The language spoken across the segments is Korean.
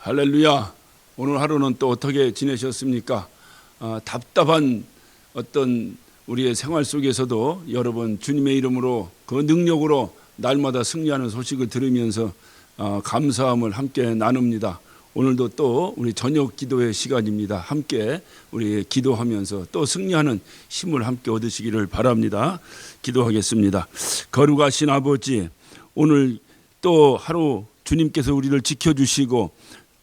할렐루야. 오늘 하루는 또 어떻게 지내셨습니까? 답답한 어떤 우리의 생활 속에서도 여러분 주님의 이름으로 그 능력으로 날마다 승리하는 소식을 들으면서 감사함을 함께 나눕니다. 오늘도 또 우리 저녁 기도의 시간입니다. 함께 우리 기도하면서 또 승리하는 힘을 함께 얻으시기를 바랍니다. 기도하겠습니다. 거룩하신 아버지, 오늘 또 하루 주님께서 우리를 지켜주시고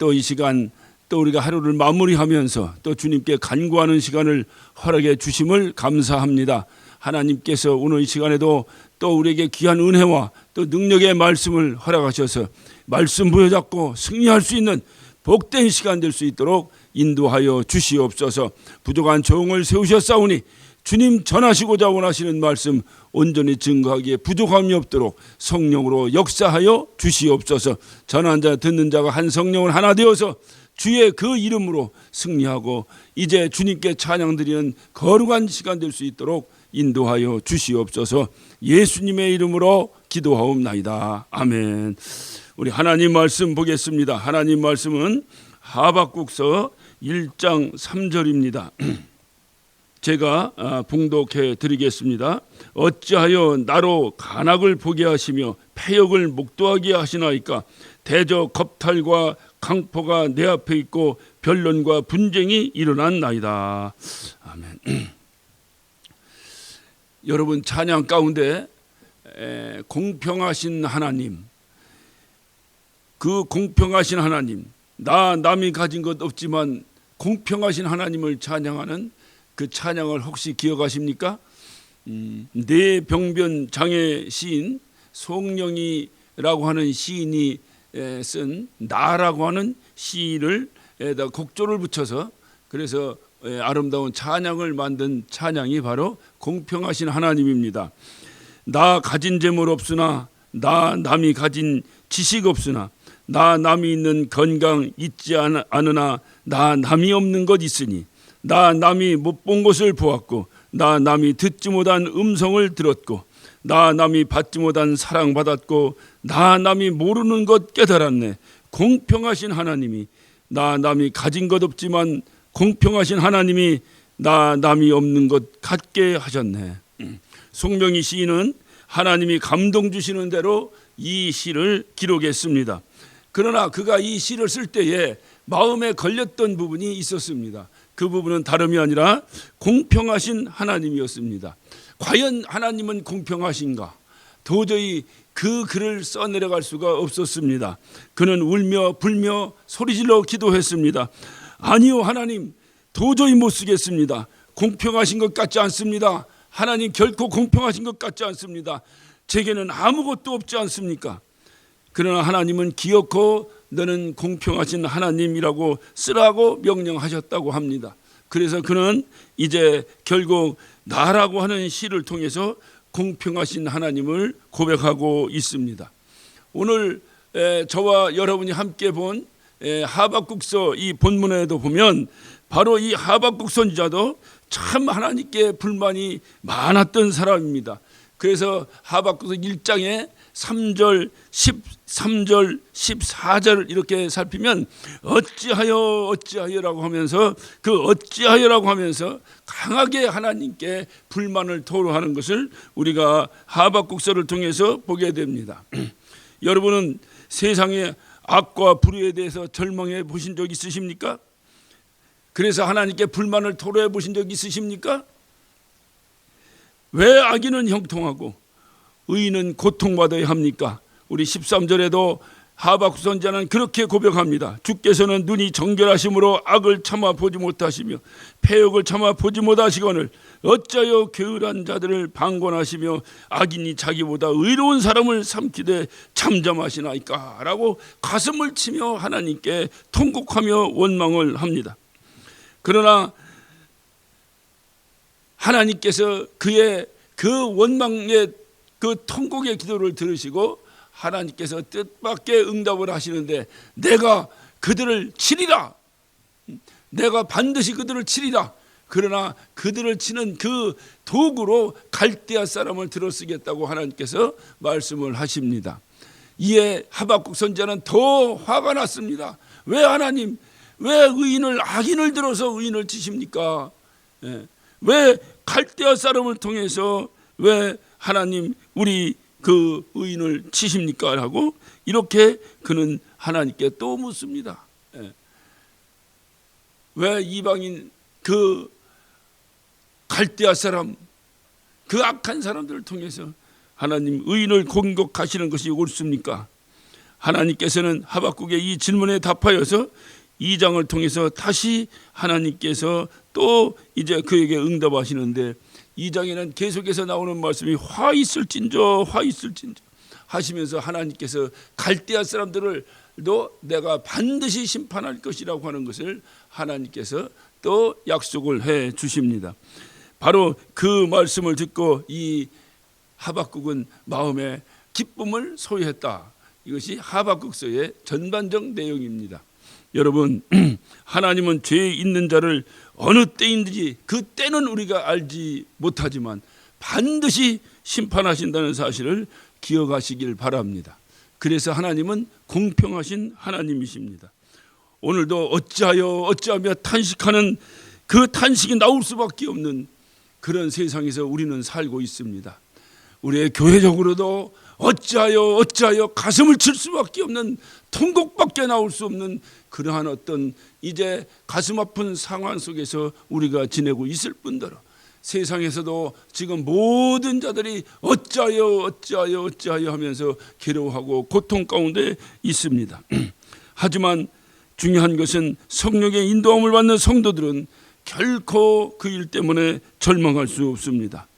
또 이 시간 또 우리가 하루를 마무리하면서 또 주님께 간구하는 시간을 허락해 주심을 감사합니다. 하나님께서 오늘 이 시간에도 또 우리에게 귀한 은혜와 또 능력의 말씀을 허락하셔서 말씀 부여잡고 승리할 수 있는 복된 시간 될 수 있도록 인도하여 주시옵소서. 부족한 종을 세우셨사오니 주님 전하시고자 원하시는 말씀 온전히 증거하기에 부족함이 없도록 성령으로 역사하여 주시옵소서. 전한 자 듣는 자가 한 성령은 하나 되어서 주의 그 이름으로 승리하고 이제 주님께 찬양드리는 거룩한 시간 될 수 있도록 인도하여 주시옵소서. 예수님의 이름으로 기도하옵나이다. 아멘. 우리 하나님 말씀 보겠습니다. 하나님 말씀은 하박국서 1장 3절입니다. 제가 봉독해 드리겠습니다. 어찌하여 나로 간악을 보게 하시며 패역을 목도하게 하시나이까. 대적 겁탈과 강포가 내 앞에 있고 변론과 분쟁이 일어났나이다. 아멘. 여러분, 찬양 가운데 공평하신 하나님, 그 공평하신 하나님, 남이 가진 것 없지만 공평하신 하나님을 찬양하는 그 찬양을 혹시 기억하십니까? 뇌병변 장애 시인 송영이라고 하는 시인이 쓴 나라고 하는 시를 곡조를 붙여서 그래서 아름다운 찬양을 만든 찬양이 바로 공평하신 하나님입니다. 나 가진 재물 없으나 나 남이 가진 지식 없으나 나 남이 있는 건강 있지 않으나 나 남이 없는 것 있으니 나 남이 못 본 것을 보았고 나 남이 듣지 못한 음성을 들었고 나 남이 받지 못한 사랑받았고 나 남이 모르는 것 깨달았네. 공평하신 하나님이 나 남이 가진 것 없지만 공평하신 하나님이 나 남이 없는 것 갖게 하셨네. 송명희 시인은 하나님이 감동 주시는 대로 이 시를 기록했습니다. 그러나 그가 이 시를 쓸 때에 마음에 걸렸던 부분이 있었습니다. 그 부분은 다름이 아니라 공평하신 하나님이었습니다. 과연 하나님은 공평하신가? 도저히 그 글을 써내려갈 수가 없었습니다. 그는 울며 불며 소리질러 기도했습니다. 아니요, 하나님, 도저히 못 쓰겠습니다. 공평하신 것 같지 않습니다. 하나님, 결코 공평하신 것 같지 않습니다. 제게는 아무것도 없지 않습니까? 그러나 하나님은 기어코 너는 공평하신 하나님이라고 쓰라고 명령하셨다고 합니다. 그래서 그는 이제 결국 나라고 하는 시를 통해서 공평하신 하나님을 고백하고 있습니다. 오늘 저와 여러분이 함께 본 하박국서 이 본문에도 보면 바로 이 하박국 선지자도 참 하나님께 불만이 많았던 사람입니다. 그래서 하박국서 1장에 3절, 13절, 14절 이렇게 살피면 어찌하여라고 하면서 그 어찌하여라고 하면서 강하게 하나님께 불만을 토로하는 것을 우리가 하박국서를 통해서 보게 됩니다. 여러분은 세상의 악과 불의에 대해서 절망해 보신 적 있으십니까? 그래서 하나님께 불만을 토로해 보신 적 있으십니까? 왜 악인은 형통하고 의인은 고통받아야 합니까? 우리 13절에도 하박국 선지자는 그렇게 고백합니다. 주께서는 눈이 정결하심으로 악을 참아 보지 못하시며 패역을 참아 보지 못하시거늘 어찌하여 게으른 자들을 방관하시며 악인이 자기보다 의로운 사람을 삼키되 잠잠하시나이까? 라고 가슴을 치며 하나님께 통곡하며 원망을 합니다. 그러나 하나님께서 그의 그 원망의 그 통곡의 기도를 들으시고 하나님께서 뜻밖의 응답을 하시는데 내가 그들을 치리라. 내가 반드시 그들을 치리라. 그러나 그들을 치는 그 도구로 갈대아 사람을 들어쓰겠다고 하나님께서 말씀을 하십니다. 이에 하박국 선지자는 더 화가 났습니다. 왜 하나님, 왜 의인을 악인을 들어서 의인을 치십니까? 왜 갈대아 사람을 통해서 왜 하나님 우리 그 의인을 치십니까? 라고 이렇게 그는 하나님께 또 묻습니다. 왜 이방인 그 갈대아 사람, 그 악한 사람들을 통해서 하나님 의인을 공격하시는 것이 옳습니까? 하나님께서는 하박국의 이 질문에 답하여서 2장을 통해서 다시 하나님께서 또 이제 그에게 응답하시는데 2장에는 계속해서 나오는 말씀이 화 있을진저 하시면서 하나님께서 갈대아 사람들을도 내가 반드시 심판할 것이라고 하는 것을 하나님께서 또 약속을 해 주십니다. 바로 그 말씀을 듣고 이 하박국은 마음에 기쁨을 소유했다. 이것이 하박국서의 전반적 내용입니다. 여러분, 하나님은 죄 있는 자를 어느 때인지 그 때는 우리가 알지 못하지만 반드시 심판하신다는 사실을 기억하시길 바랍니다. 그래서 하나님은 공평하신 하나님이십니다. 오늘도 어찌하며 탄식하는 그 탄식이 나올 수밖에 없는 그런 세상에서 우리는 살고 있습니다. 우리의 교회적으로도 어찌하여 가슴을 칠 수밖에 없는 통곡밖에 나올 수 없는 그러한 어떤 이제 가슴 아픈 상황 속에서 우리가 지내고 있을 뿐더러 세상에서도 지금 모든 자들이 어찌하여 하면서 괴로워하고 고통 가운데 있습니다. 하지만 중요한 것은 성령의 인도함을 받는 성도들은 결코 그 일 때문에 절망할 수 없습니다.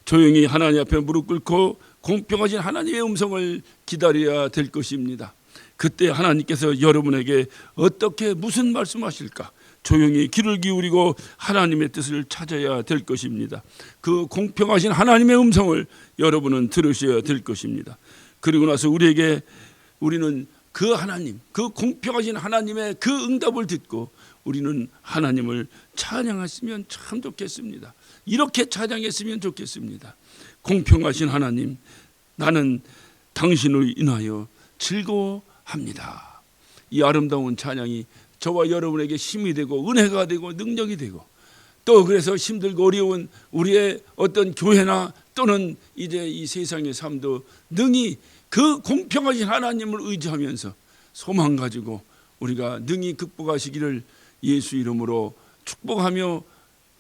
조용히 하나님 앞에 무릎 꿇고 공평하신 하나님의 음성을 기다려야 될 것입니다. 그때 하나님께서 여러분에게 어떻게 무슨 말씀하실까? 조용히 귀를 기울이고 하나님의 뜻을 찾아야 될 것입니다. 그 공평하신 하나님의 음성을 여러분은 들으셔야 될 것입니다. 그리고 나서 우리는 그 하나님, 그 공평하신 하나님의 그 응답을 듣고 우리는 하나님을 찬양했으면 참 좋겠습니다. 이렇게 찬양했으면 좋겠습니다. 공평하신 하나님, 나는 당신을 인하여 즐거워합니다. 이 아름다운 찬양이 저와 여러분에게 힘이 되고 은혜가 되고 능력이 되고 또 그래서 힘들고 어려운 우리의 어떤 교회나 또는 이제 이 세상의 삶도 능히 그 공평하신 하나님을 의지하면서 소망 가지고 우리가 능히 극복하시기를 예수 이름으로 축복하며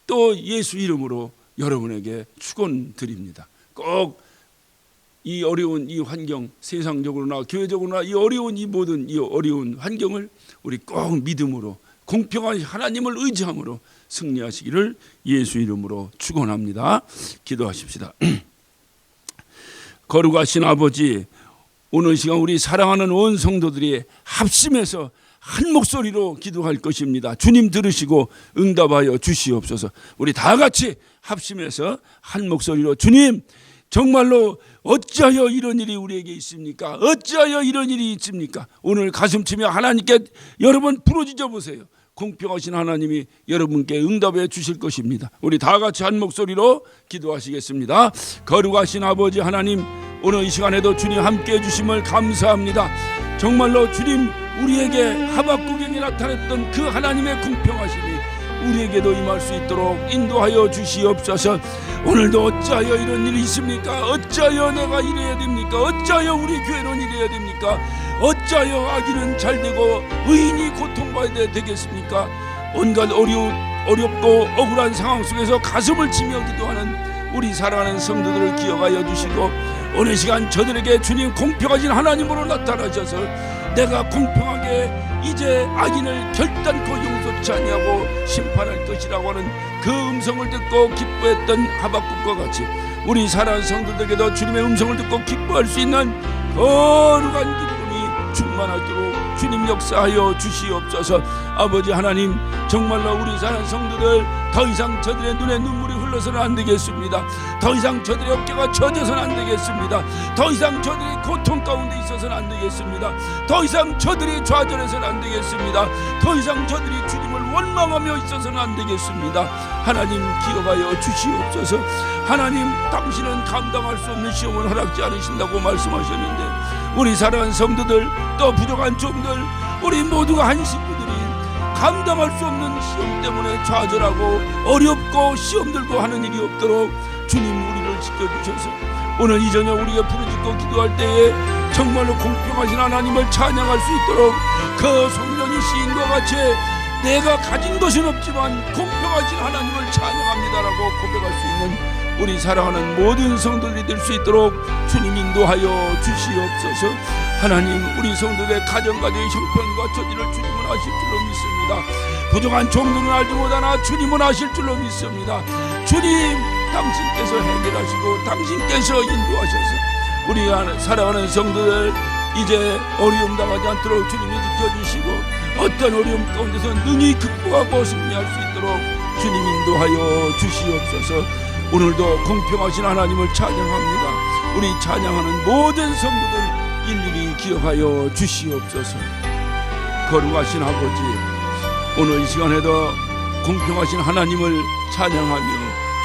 또 예수 이름으로 여러분에게 축원드립니다. 꼭 이 어려운 이 환경, 세상적으로나 교회적으로나 이 어려운 이 모든 이 어려운 환경을 우리 꼭 믿음으로 공평한 하나님을 의지함으로 승리하시기를 예수 이름으로 축원합니다. 기도하십시다. 거룩하신 아버지, 오늘 시간 우리 사랑하는 온 성도들이 합심해서 한 목소리로 기도할 것입니다. 주님 들으시고 응답하여 주시옵소서. 우리 다 같이 합심해서 한 목소리로 주님, 정말로 어찌하여 이런 일이 우리에게 있습니까? 어찌하여 이런 일이 있습니까? 오늘 가슴치며 하나님께 여러분 부르짖어 보세요. 공평하신 하나님이 여러분께 응답해 주실 것입니다. 우리 다 같이 한 목소리로 기도하시겠습니다. 거룩하신 아버지 하나님, 오늘 이 시간에도 주님 함께해 주심을 감사합니다. 정말로 주님, 우리에게 하박국에게 나타냈던 그 하나님의 공평하심이 우리에게도 임할 수 있도록 인도하여 주시옵소서. 오늘도 어찌하여 이런 일이 있습니까? 어찌하여 내가 이래야 됩니까? 어찌하여 우리 교회는 이래야 됩니까? 어찌하여 악인은 잘되고 의인이 고통받아야 되겠습니까? 온갖 어렵고 억울한 상황 속에서 가슴을 치며 기도하는 우리 사랑하는 성도들을 기억하여 주시고, 오늘 시간 저들에게 주님 공평하신 하나님으로 나타나셔서 내가 공평하게 이제 악인을 결단코 용서치 아니하고 심판할 것이라고 하는 그 음성을 듣고 기뻐했던 하박국과 같이 우리 사랑하는 성도들에게도 주님의 음성을 듣고 기뻐할 수 있는 거룩한 기쁨이 충만하도록 주님 역사하여 주시옵소서. 아버지 하나님, 정말로 우리 사랑하는 성도들 더 이상 저들의 눈에 눈물이 흘러서는 안 되겠습니다. 더 이상 저들의 어깨가 젖어서는 안 되겠습니다. 더 이상 저들이 고통 가운데 있어서는 안 되겠습니다. 더 이상 저들이 좌절해서는 안 되겠습니다. 더 이상 저들이 주님을 원망하며 있어서는 안 되겠습니다. 하나님 기억하여 주시옵소서. 하나님, 당신은 감당할 수 없는 시험을 허락지 않으신다고 말씀하셨는데, 우리 사랑하는 성도들 또 부족한 종들 우리 모두가 한 식구들이 감당할 수 없는 시험 때문에 좌절하고 어렵고 시험 들고 하는 일이 없도록 주님 우리를 지켜주셔서 오늘 이 저녁 우리가 부르짖고 기도할 때에 정말로 공평하신 하나님을 찬양할 수 있도록 그 송년이 시인과 같이 내가 가진 것은 없지만 공평하신 하나님을 찬양합니다라고 고백할 수 있는 우리 사랑하는 모든 성도들이 될 수 있도록 주님 인도하여 주시옵소서. 하나님, 우리 성도들의 가정가정의 형편과 처지를 주님은 아실 줄로 믿습니다. 부족한 종들은 알지 못하나 주님은 아실 줄로 믿습니다. 주님, 당신께서 해결하시고 당신께서 인도하셔서 우리 사랑하는 성도들 이제 어려움 당하지 않도록 주님이 지켜주시고 어떤 어려움 가운데서 능히 극복하고 승리할 수 있도록 주님 인도하여 주시옵소서. 오늘도 공평하신 하나님을 찬양합니다. 우리 찬양하는 모든 성도들 일일이 기억하여 주시옵소서. 거룩하신 아버지, 오늘 이 시간에도 공평하신 하나님을 찬양하며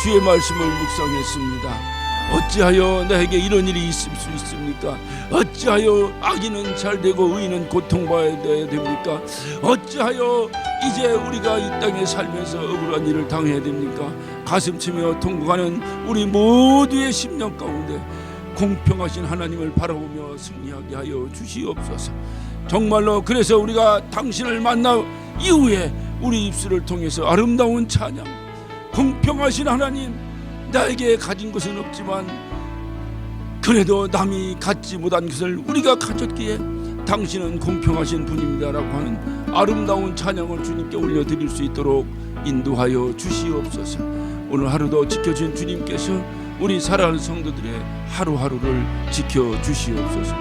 주의 말씀을 묵상했습니다. 어찌하여 나에게 이런 일이 있을 수 있습니까? 어찌하여 악인은 잘되고 의인은 고통받아야 됩니까? 어찌하여 이제 우리가 이 땅에 살면서 억울한 일을 당해야 됩니까? 가슴치며 통곡하는 우리 모두의 심령 가운데 공평하신 하나님을 바라보며 승리하게 하여 주시옵소서. 정말로 그래서 우리가 당신을 만나 이후에 우리 입술을 통해서 아름다운 찬양, 공평하신 하나님, 나에게 가진 것은 없지만 그래도 남이 갖지 못한 것을 우리가 가졌기에 당신은 공평하신 분입니다라고 하는 아름다운 찬양을 주님께 올려드릴 수 있도록 인도하여 주시옵소서. 오늘 하루도 지켜준 주님께서 우리 사랑하는 성도들의 하루하루를 지켜주시옵소서.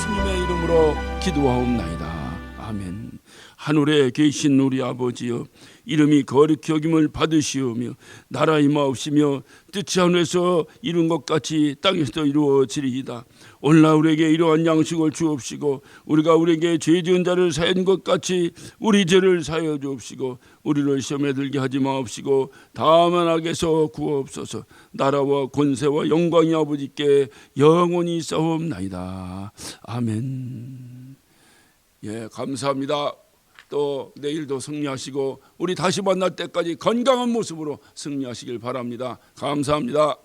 예수님의 이름으로 기도하옵나이다. 아멘. 하늘에 계신 우리 아버지여, 이름이 거룩히 여김을 받으시오며 나라 임하옵시며 뜻이 하늘에서 이룬 것 같이 땅에서도 이루어지리이다. 오늘날 우리에게 이러한 양식을 주옵시고 우리가 우리에게 죄 지은 자를 사하는 것 같이 우리 죄를 사하여 주옵시고 우리를 시험에 들게 하지 마옵시고 다만 악에서 구하옵소서. 나라와 권세와 영광이 아버지께 영원히 싸움나이다. 아멘. 예, 감사합니다. 또 내일도 승리하시고 우리 다시 만날 때까지 건강한 모습으로 승리하시길 바랍니다. 감사합니다.